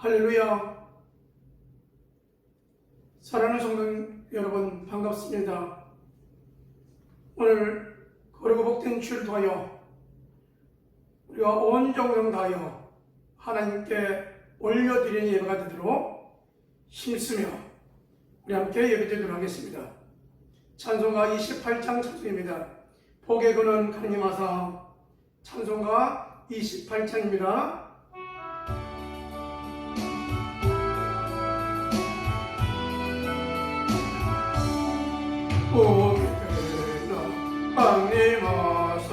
할렐루야. 사랑하는 성도 여러분, 반갑습니다. 오늘 거룩고 복된 주를 통하여 우리가 온 정성 다하여 하나님께 올려드리는 예배가 되도록 힘쓰며 우리 함께 예배드리도록 하겠습니다. 찬송가 28장 찬송입니다. 복의 근원 강림하사. 찬송가 28장입니다. 복의 근원 강림하사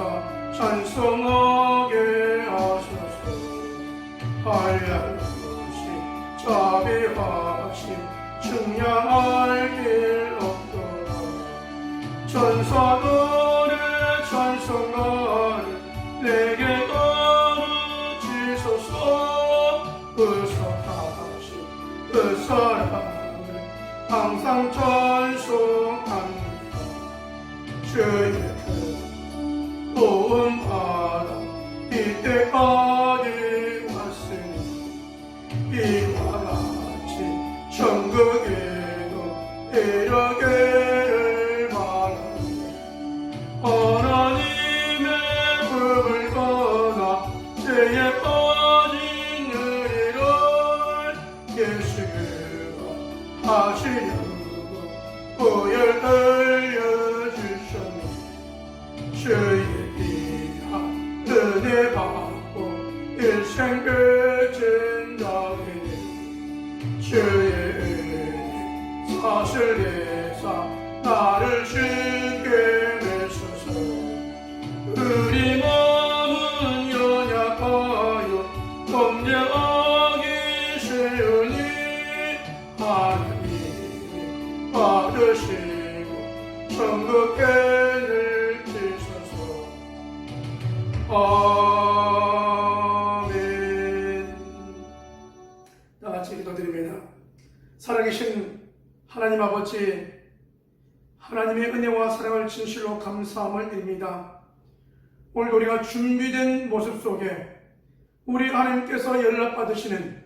찬송하게 하소서. 한량하심 자비하심 증량할 길 없도다. 천사들의 찬송가를 내게 가르치소서. 의석하심 의사랑을 항상 찬송합니다. 주의 그 도움받아 이때까지 왔으니 이와 같이 천국에도 이르기를 바라네. 하나님의 법을 떠나 죄에 빠진 우리를 예수가 하시려고 보혈 흘려주셨네. 주의 피하 은혜 받고 일생 끝은 자기네. 주의 은혜 사슬 내사 나를 쉽게 메소서. 우리 마음은 연약하여 범죄하기 쉬우니 하나님이 받으시고 천국에를 주소서. 아멘. 다같이 기도드립니다. 살아계신 하나님 아버지, 하나님의 은혜와 사랑을 진실로 감사함을 드립니다. 오늘 우리가 준비된 모습 속에 우리 하나님께서 연락받으시는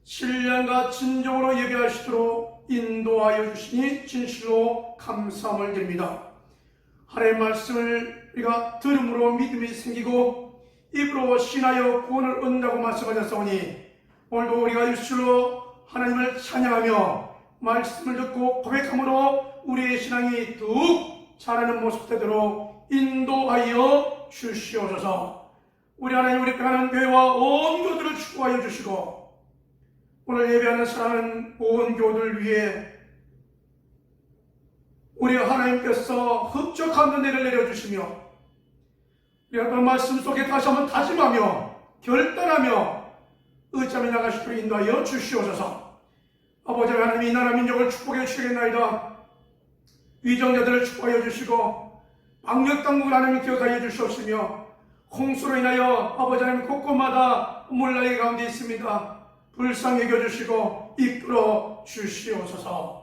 신령과 진정으로 예배하시도록 인도하여 주시니 진실로 감사함을 드립니다. 하나님의 말씀을 우리가 들음으로 믿음이 생기고 입으로 신하여 구원을 얻는다고 말씀하셨사오니 오늘도 우리가 입술로 하나님을 찬양하며 말씀을 듣고 고백함으로 우리의 신앙이 더욱 자라는 모습 되도록 인도하여 주시옵소서. 우리 하나님, 우리 평안한 교회와 온 교들을 축복하여 주시고 오늘 예배하는 사랑하는 온 교들 위해 우리 하나님께서 흡족한 은혜를 내려주시며 우리가 그 말씀 속에 다시 한번 다짐하며 결단하며 의점에 나가시도록 인도하여 주시옵소서. 아버지 하나님, 이 나라 민족을 축복해 주시겠나이다. 위정자들을 축복하여 주시고 방역당국을 하나님 기억하여 주시옵시며 홍수로 인하여 아버지 하나님 곳곳마다 물나기 가운데 있습니다. 불쌍히 여겨주시고 이끌어 주시옵소서.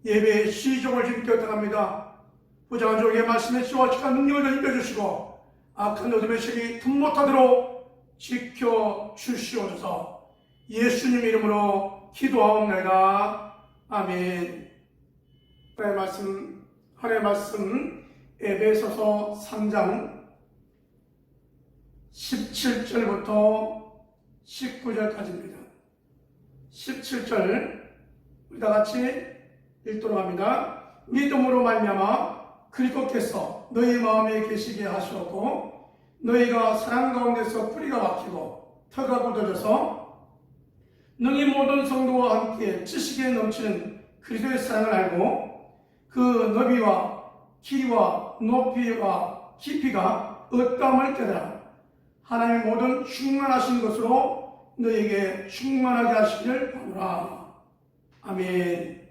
예배의 시종을 주님께 부탁합니다. 부정한 종에게 말씀의 지와 착한 능력을 입혀주시고 악한 어둠의 색이 틈 못하도록 지켜주시옵소서. 예수님 이름으로 기도하옵나이다. 아멘. 하나님의 말씀 에베소서 3장 17절부터 19절까지입니다. 17절 우리 다같이 읽도록 합니다. 믿음으로 말미암아 그리스도께서 너희 마음에 계시게 하시었고 너희가 사랑 가운데서 뿌리가 박히고 터가 굳어져서 너희 모든 성도와 함께 지식에 넘치는 그리스도의 사랑을 알고 그 너비와 길이와 높이와 깊이가 어떠함을 깨달아 하나님의 모든 충만하신 것으로 너희에게 충만하게 하시길 바라노라. 아멘.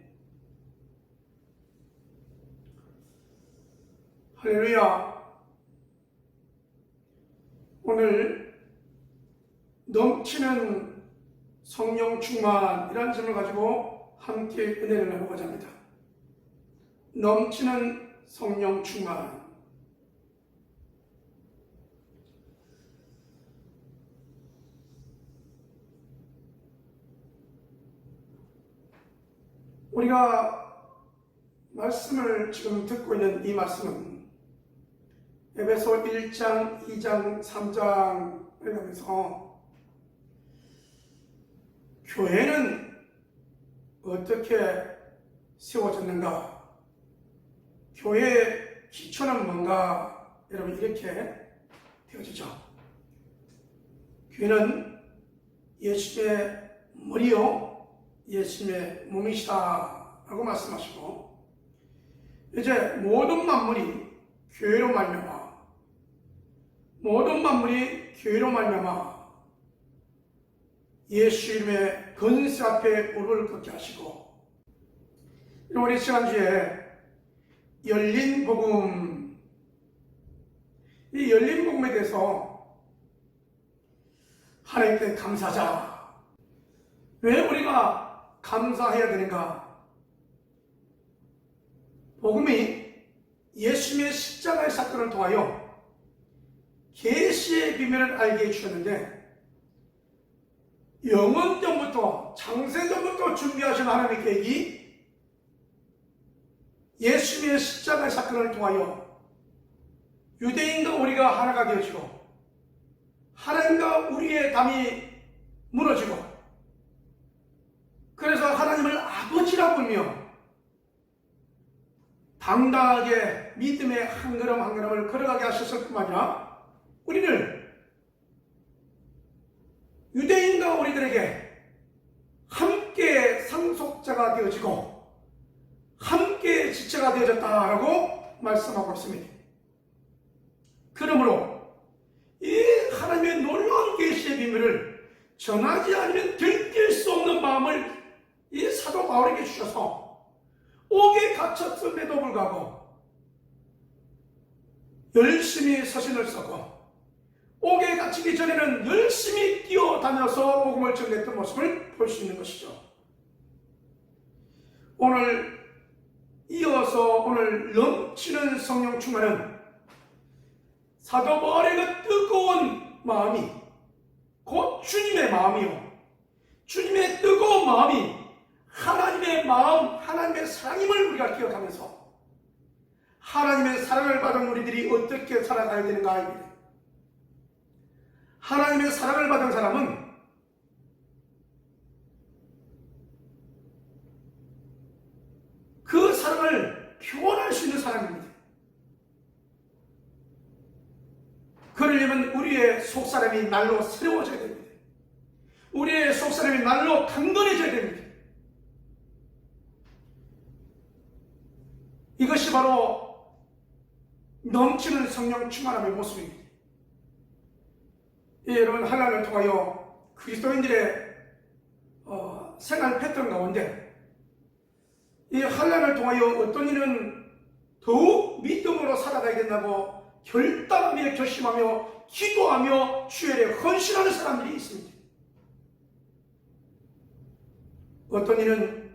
할렐루야. 오늘 넘치는 성령 충만이라는 점을 가지고 함께 은혜를 나누고자 합니다. 넘치는 성령 충만. 우리가 말씀을 지금 듣고 있는 이 말씀은 에베소 1장, 2장, 3장을 하면서 교회는 어떻게 세워졌는가? 교회의 기초는 뭔가? 여러분, 이렇게 되어지죠. 교회는 예수님의 머리요, 예수님의 몸이시다 라고 말씀하시고, 이제 모든 만물이 교회로 말미암아, 모든 만물이 교회로 말미암아 예수 이름의 건세 앞에 무릎을 꿇게 하시고, 우리 지난주에 열린 복음, 이 열린 복음에 대해서 하나님께 감사하자. 왜 우리가 감사해야 되는가? 복음이 예수님의 십자가의 사건을 통하여 계시의 비밀을 알게 해주셨는데, 영원전부터, 창세전부터 준비하신 하나님의 계획이 예수님의 십자가의 사건을 통하여 유대인과 우리가 하나가 되어지고, 하나님과 우리의 담이 무너지고, 그래서 하나님을 아버지라 부르며 당당하게 믿음의 한 걸음 한 걸음을 걸어가게 하셨을 뿐만 아니라, 우리를 유대인과 우리들에게 함께 상속자가 되어지고 함께 지체가 되어졌다라고 말씀하고 있습니다. 그러므로 이 하나님의 놀라운 계시의 비밀을 전하지 않으면 들킬 수 없는 마음을 이 사도 바울에게 주셔서 옥에 갇혔음에도 불구하고 열심히 서신을 썼고, 옥에 갇히기 전에는 열심히 뛰어다녀서 복음을 전했던 모습을 볼 수 있는 것이죠. 오늘 이어서 오늘 넘치는 성령 충만은 사도 바울의 그 뜨거운 마음이 곧 주님의 마음이요, 주님의 뜨거운 마음이 하나님의 마음, 하나님의 사랑임을 우리가 기억하면서 하나님의 사랑을 받은 우리들이 어떻게 살아가야 되는가. 하나님의 사랑을 받은 사람은 그 사랑을 표현할 수 있는 사람입니다. 그러려면 우리의 속사람이 날로 새로워져야 됩니다. 우리의 속사람이 날로 강건해져야 됩니다. 이것이 바로 넘치는 성령 충만함의 모습입니다. 여러분, 하나님을 통하여 그리스도인들의 생활 패턴 가운데 이 환난을 통하여 어떤 이는 더욱 믿음으로 살아가야 된다고 결단하며 결심하며 기도하며 주일에 헌신하는 사람들이 있습니다. 어떤 이는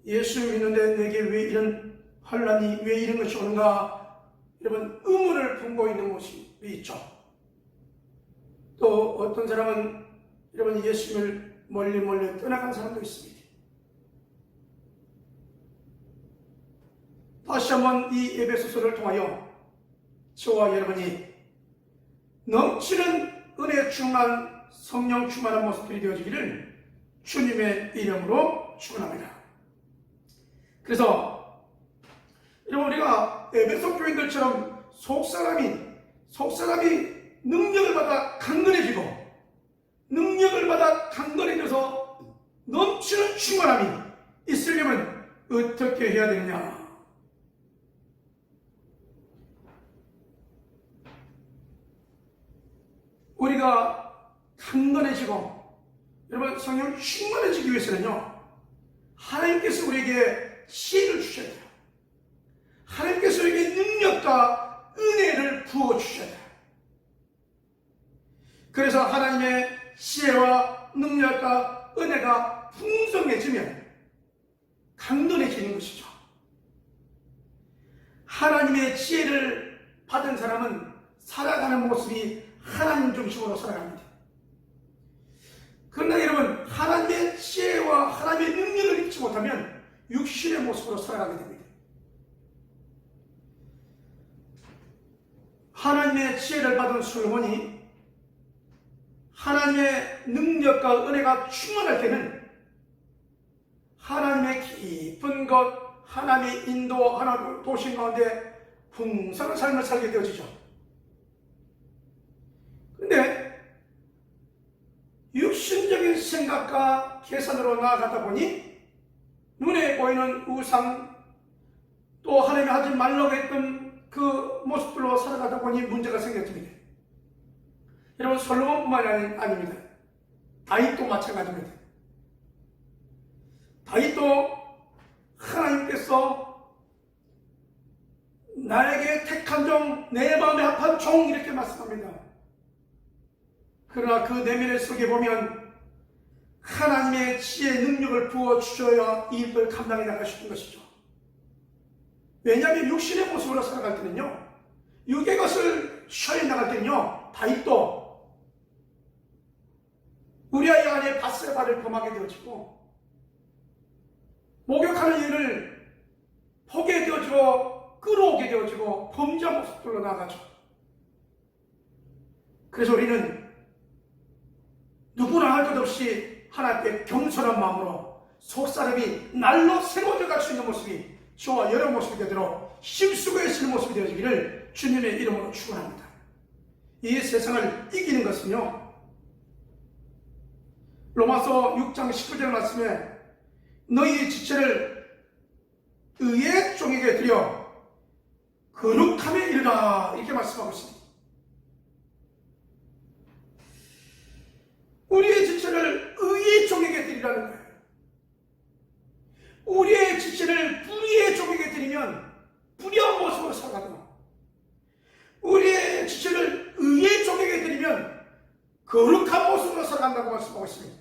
예수를 믿는데 내게 왜 이런 환난이, 왜 이런 것이 오는가, 여러분, 의문을 품고 있는 모습이 있죠. 또 어떤 사람은 여러분 예수님을 멀리 떠나간 사람도 있습니다. 다시 한번 이 에베소서를 통하여 저와 여러분이 넘치는 은혜 충만, 성령 충만한 모습들이 되어지기를 주님의 이름으로 축원합니다. 그래서 여러분, 우리가 에베소 교인들처럼 속사람이 능력을 받아 강건해지고, 능력을 받아 강건해져서 넘치는 충만함이 있으려면 어떻게 해야 되느냐? 우리가 강건해지고 여러분 성령 충만해지기 위해서는요, 하나님께서 우리에게 지혜를 주셔야 돼요. 하나님께서 우리에게 능력과 은혜를 부어주셔야 돼요. 그래서 하나님의 지혜와 능력과 은혜가 풍성해지면 강건해지는 것이죠. 하나님의 지혜를 받은 사람은 살아가는 모습이 하나님 중심으로 살아갑니다. 그러나 여러분, 하나님의 지혜와 하나님의 능력을 그렇지 못하면 육신의 모습으로 살아가게 됩니다. 하나님의 지혜를 받은 솔로몬이 하나님의 능력과 은혜가 충만할 때는 하나님의 깊은 것, 하나님의 인도하는 도심 가운데 풍성한 삶을 살게 되어지죠. 근데 육신적인 생각과 계산으로 나아가다 보니 눈에 보이는 우상, 또 하나님이 하지 말라고 했던 그 모습들로 살아가다 보니 문제가 생겼습니다. 여러분, 솔로몬뿐만이 아닙니다. 다윗도 마찬가지입니다. 다윗도 하나님께서 나에게 택한 종, 내 마음에 합한 종, 이렇게 말씀합니다. 그러나 그 내면의 속에 보면 하나님의 지혜의 능력을 부어주셔야 이 일을 감당해 나가시는 것이죠. 왜냐하면 육신의 모습으로 살아갈 때는요, 육의 것을 쉬어 나갈 때는요, 다윗도 우리아의 아내 밧세바를 범하게 되어지고 목욕하는 일을 보게 되어지고 끌어오게 되어지고 범죄한 모습들로 나가죠. 그래서 우리는 누구나 할 것 없이 하나님께 겸손한 마음으로 속사람이 날로 새로워져 갈 수 있는 모습이 저와 여러 모습이 되도록 힘쓰고 쓰는 모습이 되어지기를 주님의 이름으로 축원합니다. 이 세상을 이기는 것은요, 로마서 6장 19절 말씀에 너희의 지체를 의의 종에게 드려 거룩함에 이르라, 이렇게 말씀하고 있습니다. 우리의 지체를 의의 종에게 드리라는 거예요. 우리의 지체를 불의의 종에게 드리면 불의한 모습으로 살아가고, 우리의 지체를 의의 종에게 드리면 거룩한 모습으로 살아간다고 말씀하고 있습니다.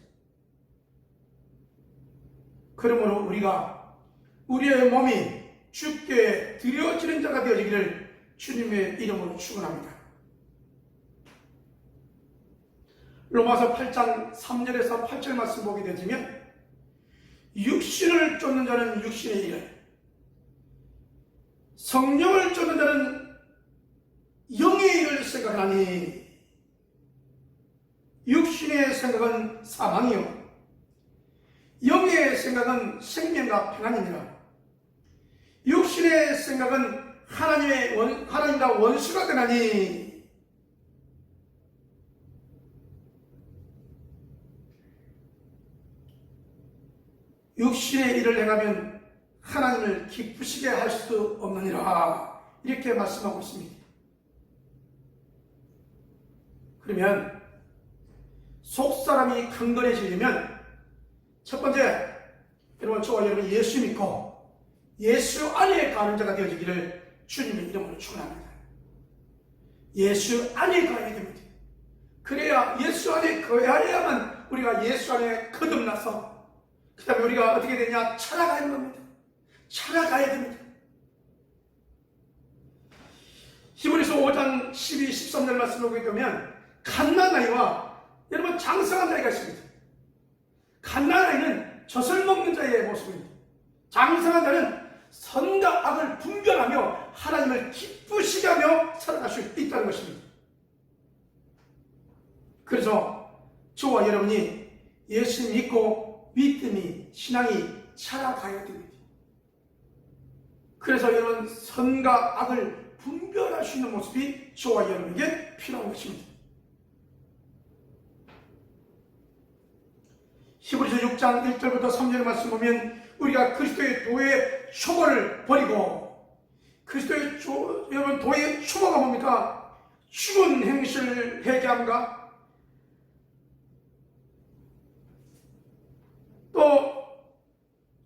그러므로 우리가 우리의 몸이 주께 드려지는 자가 되어지기를 주님의 이름으로 축원합니다. 로마서 8장 3절에서 8절 말씀 보게 되지면 육신을 쫓는 자는 육신의 일을, 성령을 쫓는 자는 영의 일을 생각하니 육신의 생각은 사망이요 영의 생각은 생명과 평안이니라. 육신의 생각은 하나님과 원수가 되나니 육신의 일을 행하면 하나님을 기쁘시게 할 수 없느니라, 이렇게 말씀하고 있습니다. 그러면 속사람이 강건해지려면 첫 번째, 여러분, 저와 여러분 예수 믿고 예수 안에 가는 자가 되어지기를 주님의 이름으로 축원합니다. 예수 안에 가야 됩니다. 그래야 예수 안에 거해야만 우리가 예수 안에 거듭나서 그 다음에 우리가 어떻게 되냐? 살아가는 겁니다. 살아가야 됩니다. 히브리서 5장 12, 13절 말씀을 보게 되면 갓난아이와 여러분 장성한 아이가 있습니다. 갓난아이는 젖을 먹는 자의 모습입니다. 장성한 자는 선과 악을 분별하며 하나님을 기쁘시게 하며 살아갈 수 있다는 것입니다. 그래서 저와 여러분이 예수 믿고 믿음이, 신앙이 살아가야 됩니다. 그래서 여러분 선과 악을 분별할 수 있는 모습이 저와 여러분에게 필요한 것입니다. 히브리서 6장 1절부터 3절의 말씀 보면 우리가 그리스도의 도의 초보를 버리고, 그리스도의 여러분 도의 초보가 뭡니까? 죽은 행실을 회개함과 또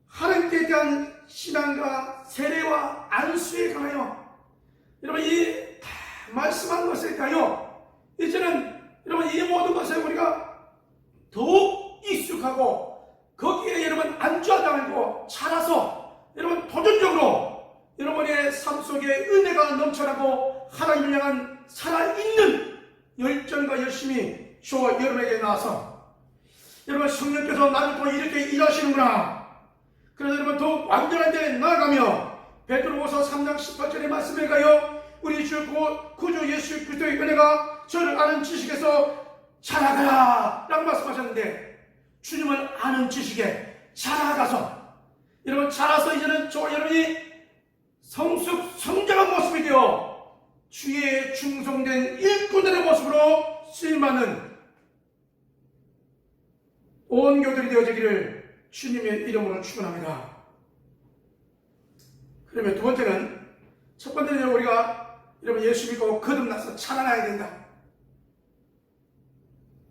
하나님께 대한 신앙과 세례와 안수에 관하여 여러분 이 다 말씀한 것에 대하여 이제는 여러분 이 모든 것에 우리가 더욱 익숙하고 거기에 여러분 안주하지 말고 자라서 여러분 도전적으로 여러분의 삶 속에 은혜가 넘쳐나고 하나님을 향한 살아있는 열정과 열심이 저와 여러분에게 나와서 여러분 성령께서 나를 통해 이렇게 일하시는구나, 그래서 여러분 더욱 완전한 데 나아가며 베드로후서 3장 18절의 말씀에 가요 우리 주 구주 예수 그리스도의 은혜가 저를 아는 지식에서 자라가라 라고 말씀하셨는데 주님을 아는 지식에 자라가서 여러분 자라서 이제는 저와 여러분이 성장한 모습이 되어 주의 충성된 일꾼들의 모습으로 쓰임받는 온 교들이 되어지기를 주님의 이름으로 축원합니다. 그러면 두 번째는 첫 번째는 우리가 여러분 예수 믿고 거듭나서 자라나야 된다.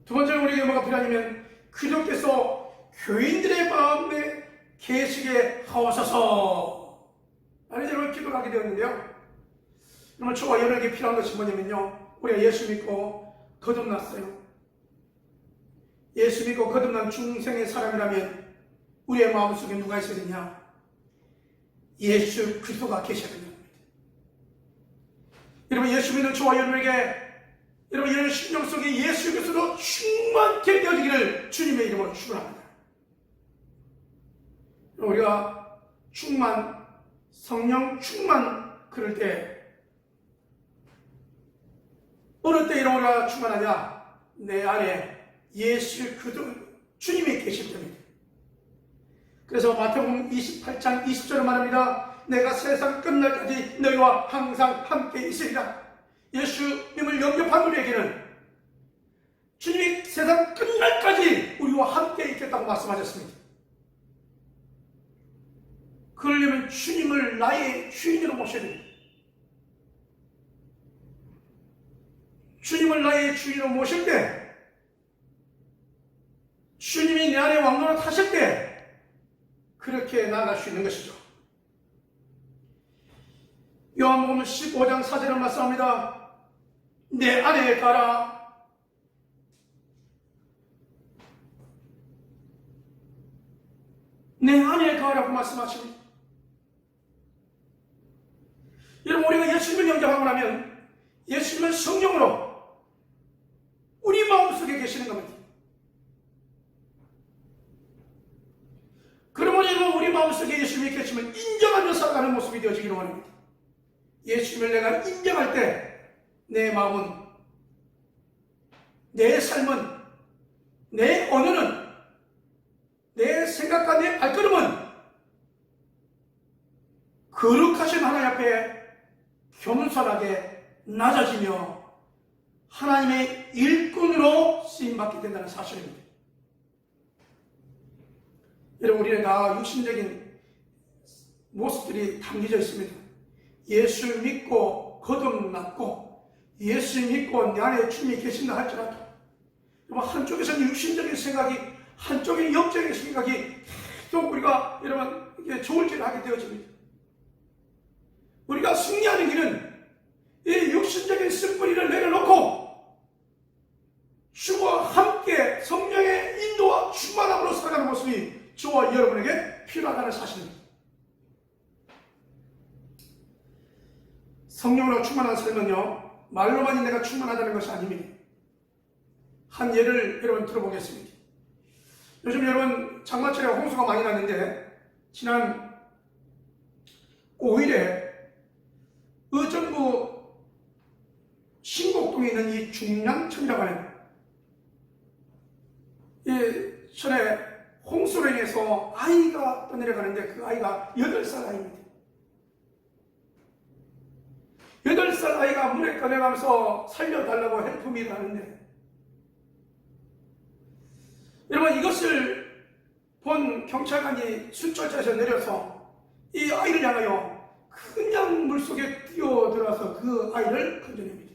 두 번째는 우리에게 뭐가 필요하냐면 그저께서 교인들의 마음에 계시게 하옵소서 라는 여러분 기도를 하게 되었는데요. 여러분 저와 여러분에게 필요한 것이 뭐냐면요 우리가 예수 믿고 거듭났어요. 예수 믿고 거듭난 중생의 사람이라면 우리의 마음속에 누가 있어야 되냐? 예수 그리스도가 계셔야 됩니다. 여러분 예수 믿는 저와 여러분에게 여러분 이런 심령 속에 예수 그리스도로 충만케 되어지기를 주님의 이름으로 축원합니다. 우리가 충만, 성령 충만 그럴 때 어느 때 이런 우리가 충만하냐? 내 안에 예수 그리스도 주님이 계실 때입니다. 그래서 마태복음 28장 20절을 말합니다. 내가 세상 끝날까지 너희와 항상 함께 있으리라. 예수님을 영접한 우리에게는 주님이 세상 끝날까지 우리와 함께 있겠다고 말씀하셨습니다. 그러려면 주님을 나의 주인으로 모셔야 됩니다. 주님을 나의 주인으로 모실 때 주님이 내 안에 왕노릇 하실 때 그렇게 나아갈 수 있는 것이죠. 요한복음 15장 4절을 말씀합니다. 내 안에 가라. 내 안에 가라고 말씀하십니다. 여러분 우리가 예수님을 영접하고 나면 예수님은 성령으로 우리 마음속에 계시는 겁니다. 그러면 여러분 우리 마음속에 예수님이 계시면 인정하며 살아가는 모습이 되어지기를 원합니다. 예수님을 내가 인정할 때 내 마음은, 내 삶은, 내 언어는, 내 생각과 내 발걸음은 거룩하신 하나님 앞에 겸손하게 낮아지며 하나님의 일꾼으로 쓰임받게 된다는 사실입니다. 여러분 우리는 다 육신적인 모습들이 담겨져 있습니다. 예수 믿고 거듭났고 예수 믿고 내 안에 주님이 계신다 할지라도 여러분 한쪽에서는 육신적인 생각이 한쪽에는 영적인 생각이 계속 우리가 여러분 이게 좋을 길을 하게 되어집니다. 우리가 승리하는 길은 이 육신적인 쓴뿌리를 내려놓고 주와 함께 성령의 인도와 충만함으로 살아가는 모습이 저와 여러분에게 필요하다는 사실입니다. 성령으로 충만한 삶은요 말로만이 내가 충만하다는 것이 아닙니다. 한 예를 여러분 들어보겠습니다. 요즘 여러분 장마철에 홍수가 많이 났는데 지난 5일에 의정부 신곡동에 있는 이 중량천이라고 하는 이 전에 홍수로 인해서 아이가 떠내려가는데 그 아이가 8살 아이입니다. 8살 아이가 물에 떠내가면서 살려달라고 헬프미를 하는데 여러분 이것을 본 경찰관이 순찰차에서 내려서 이 아이를 향하여 그냥 물속에 뛰어들어서 그 아이를 건져냅니다.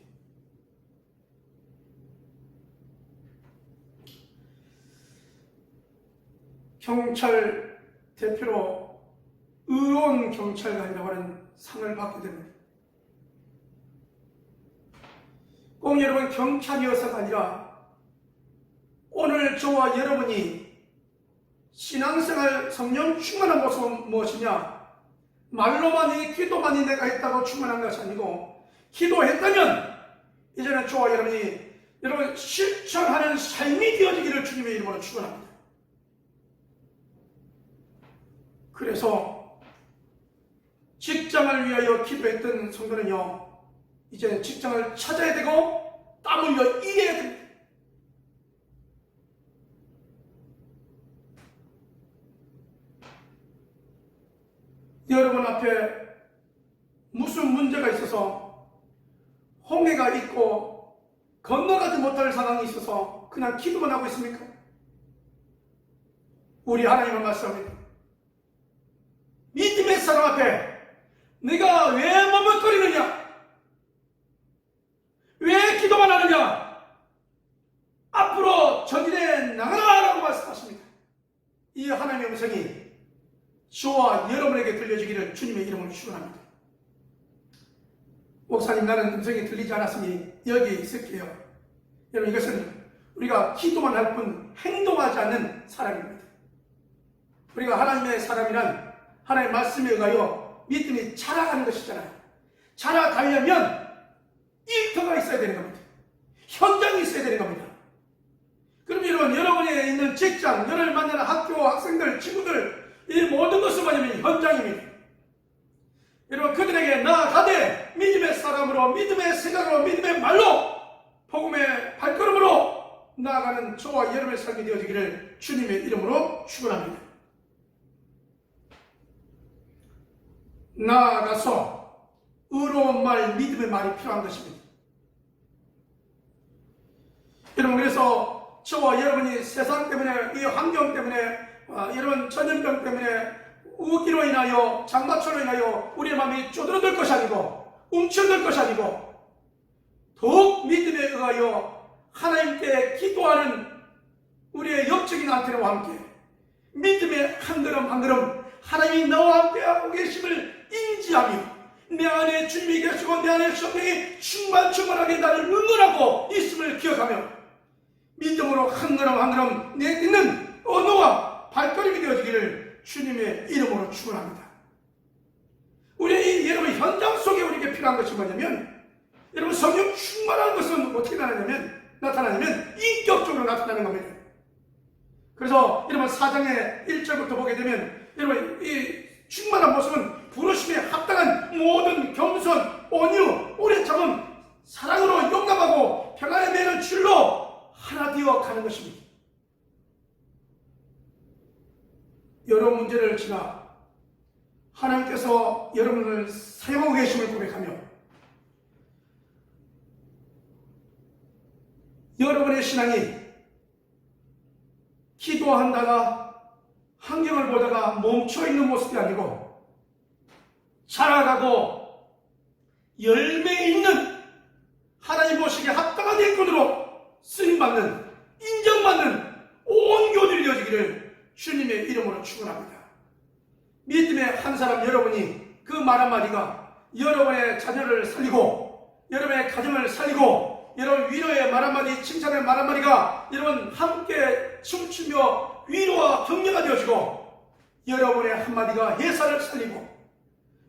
경찰 대표로 의원 경찰관이라고 하는 상을 받게 됩니다. 꼭 여러분 경찰이어서가 아니라 오늘 저와 여러분이 신앙생활 성령 충만한 모습은 무엇이냐? 말로만이 기도만이 내가 했다고 충만한 것이 아니고 기도했다면 이제는 저와 여러분이 여러분 실천하는 삶이 되어지기를 주님의 이름으로 축원합니다. 그래서 직장을 위하여 기도했던 성도는요, 이제 직장을 찾아야 되고 땀 흘려 일해야 됩니다. 여러분 앞에 무슨 문제가 있어서 홍해가 있고 건너가지 못할 상황이 있어서 그냥 기도만 하고 있습니까? 우리 하나님은 말씀합니다. 믿음의 사람 앞에 네가 왜 머뭇거리느냐? 왜 기도만 하느냐? 앞으로 전진해 나가라고 말씀하십니다. 이 하나님의 음성이 저와 여러분에게 들려주기를 주님의 이름으로 축원합니다. 목사님, 나는 음성이 들리지 않았으니 여기 있을게요. 여러분, 이것은 우리가 기도만 할 뿐 행동하지 않는 사람입니다. 우리가 하나님의 사람이란 하나님의 말씀에 의하여 믿음이 자라가는 것이잖아요. 자라가려면 일터가 있어야 되는 겁니다. 현장이 있어야 되는 겁니다. 그럼 여러분, 여러분이 있는 직장, 여러분을 만나는 학교, 학생들, 친구들, 이 모든 것은 뭐냐면 현장입니다. 여러분, 그들에게 나아가되 믿음의 사람으로, 믿음의 생각으로, 믿음의 말로, 복음의 발걸음으로 나아가는 저와 여러분의 삶이 되어지기를 주님의 이름으로 축원합니다. 나아가서 의로운 말, 믿음의 말이 필요한 것입니다. 여러분, 그래서 저와 여러분이 세상 때문에, 이 환경 때문에, 여러분 전염병 때문에, 우기로 인하여, 장마철로 인하여 우리의 마음이 쪼들어들 것이 아니고 움츠러들 것이 아니고 더욱 믿음에 의하여 하나님께 기도하는 우리의 영적인 안테나와 함께 믿음의 한 걸음 한 걸음 하나님이 나와 함께하고 계심을 인지하며 내 안에 주님이 계시고 내 안에 성령이 충만하게 나를 응원하고 있음을 기억하며 믿음으로 한 걸음 한 걸음 내 있는 언어와 발걸음이 되어지기를 주님의 이름으로 축원합니다. 우리 여러분 현장 속에 우리에게 필요한 것이 뭐냐면, 여러분 성령 충만한 것은 어떻게 나타나냐면 인격적으로 나타나는 겁니다. 그래서 여러분 4장의 1절부터 보게 되면 여러분 이 충만한 모습은 부르심에 합당한 모든 겸손, 온유, 오래 참음, 사랑으로 용납하고 평안에 매는 줄로 하나 되어 가는 것입니다. 여러 문제를 지나 하나님께서 여러분을 사용하고 계심을 고백하며 여러분의 신앙이 기도한다가 환경을 보다가 멈춰있는 모습이 아니고 자라가고 열매 있는 하나님 보시기에 합당한 일꾼으로 쓰임받는, 인정받는 온 교들이 되어지기를 주님의 이름으로 축원합니다. 믿음의 한 사람 여러분이 그 말 한마디가 여러분의 자녀를 살리고 여러분의 가정을 살리고 여러분 위로의 말 한마디, 칭찬의 말 한마디가 여러분 함께 춤추며 위로와 격려가 되어지고 여러분의 한마디가 회사를 살리고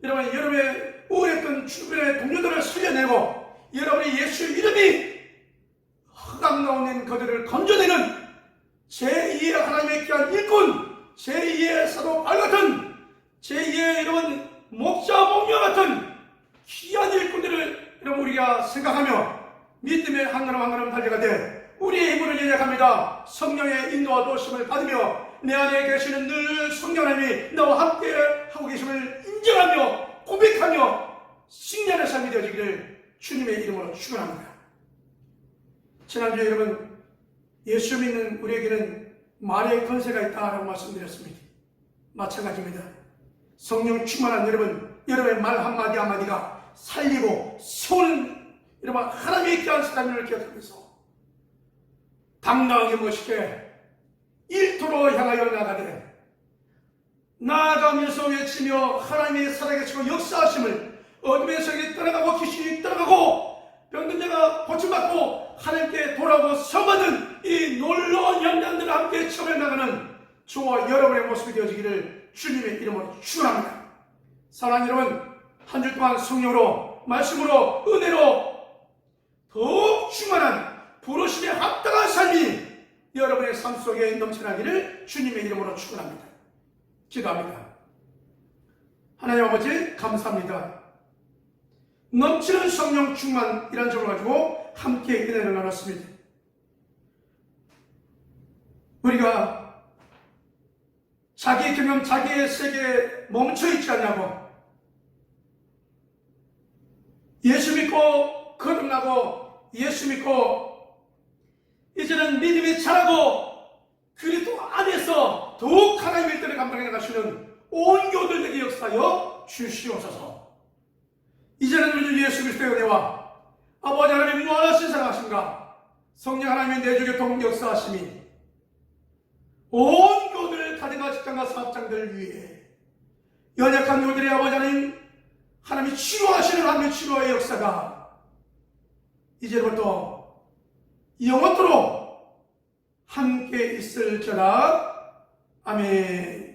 여러분의 우울했던 주변의 동료들을 살려내고 여러분의 예수 이름이 흑암 나오는 그들을 건져내는 제2의 하나님의 귀한 일꾼, 제2의 사도 발 같은, 제2의 이런 목자 목녀 같은 귀한 일꾼들을 여러분 우리가 생각하며 믿음의 한 걸음 한 걸음 달려가되 우리의 힘으로 연약합니다. 성령의 인도와 도심을 받으며 내 안에 계시는 늘 성령 하나님이 나와 함께 하고 계심을 인정하며 고백하며 승리하는 삶이 되어지기를 주님의 이름으로 축원합니다. 지난주에 여러분 예수 믿는 우리에게는 말의 권세가 있다라고 말씀드렸습니다. 마찬가지입니다. 성령 충만한 여러분의 말 한마디 한마디가 살리고 세우는 여러분 하나님의 귀한 사람을 기억하면서 당당하게 멋있게 일터로 향하여 나가되 나아가면서 외치며 하나님의 살아계시고 역사하심을 어둠의 세계에 떠나가고 귀신이 떠나가고 병든 자가 고침받고 하나님께 돌아오고 성하는 이 놀라운 현장들을 함께 체험해 나가는 저와 여러분의 모습이 되어지기를 주님의 이름으로 축원합니다. 사랑하는 여러분, 한 주 동안 성령으로 말씀으로 은혜로 더욱 충만한 부르심에 합당한 삶이 여러분의 삶 속에 넘쳐나기를 주님의 이름으로 축원합니다. 기도합니다. 하나님 아버지 감사합니다. 넘치는 성령 충만이라는 점을 가지고 함께 은혜를 나눴습니다. 우리가 자기의 경험, 자기의 세계에 멈춰있지 않냐고, 예수 믿고 거듭나고 예수 믿고 이제는 믿음이 자라고 그리스도 안에서 더욱 하나님의 일들을 감당해 나가시는 온 교들에게 역사하여 주시옵소서. 이제는 우리 예수 그리스도의 은혜와 아버지 하나님의 무한하신 사랑하심과 성령 하나님의 내주교통 역사하심이 온 교들 가정과 직장과 사업장들 위해 연약한 교들의 아버지 하나님이 치료하시는 하나님의 치료의 역사가 이제부터 영원토록 함께 있을지어다. 아멘.